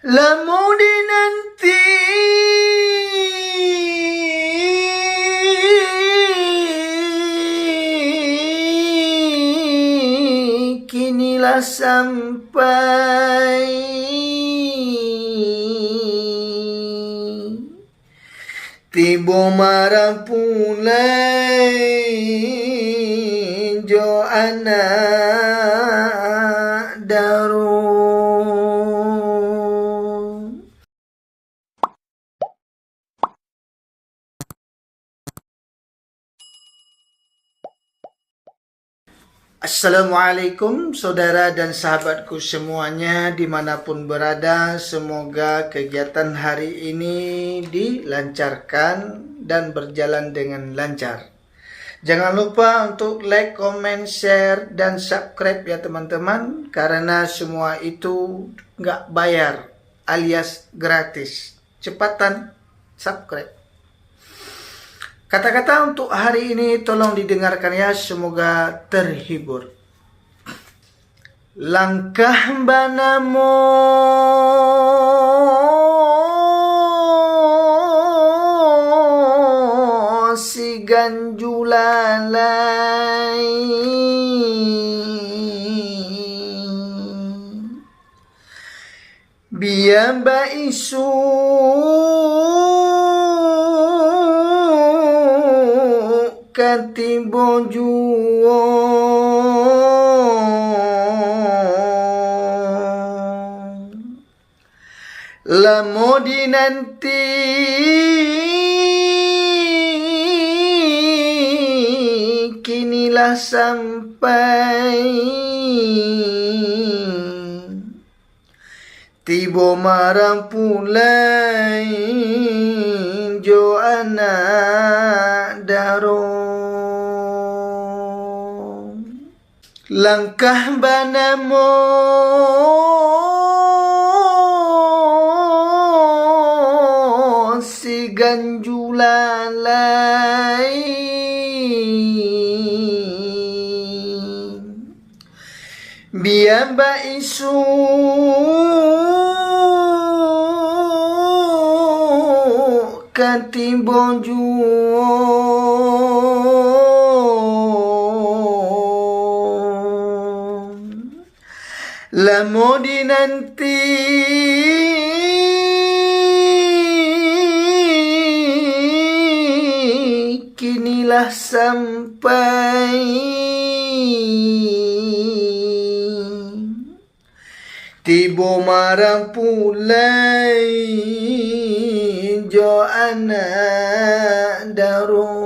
Lamu dinanti kinilah sampai tibo marang pulai jo anak daro. Assalamualaikum saudara dan sahabatku semuanya dimanapun berada. Semoga kegiatan hari ini dilancarkan dan berjalan dengan lancar. Jangan lupa untuk like, comment, share, dan subscribe ya teman-teman. Karena semua itu nggak bayar alias gratis. Cepatan subscribe. Kata-kata untuk hari ini tolong didengarkan ya, semoga terhibur. Langkah banamo si ganjulalai biamba isu katibo juo lamo dinanti kinilah sampai tibo marang pulai jo anak daro. Langkah banamo si ganjulalai biamba isu katibo juo lamo dinanti kinilah sampai tibo marang pulai jo anak daro.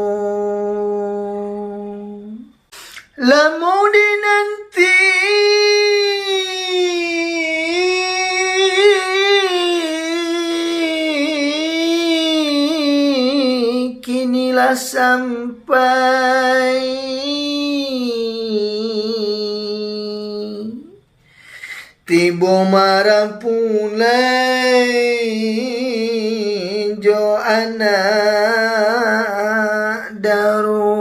Lamo dinanti kinilah sampai tibo marang pulai jo anak daro.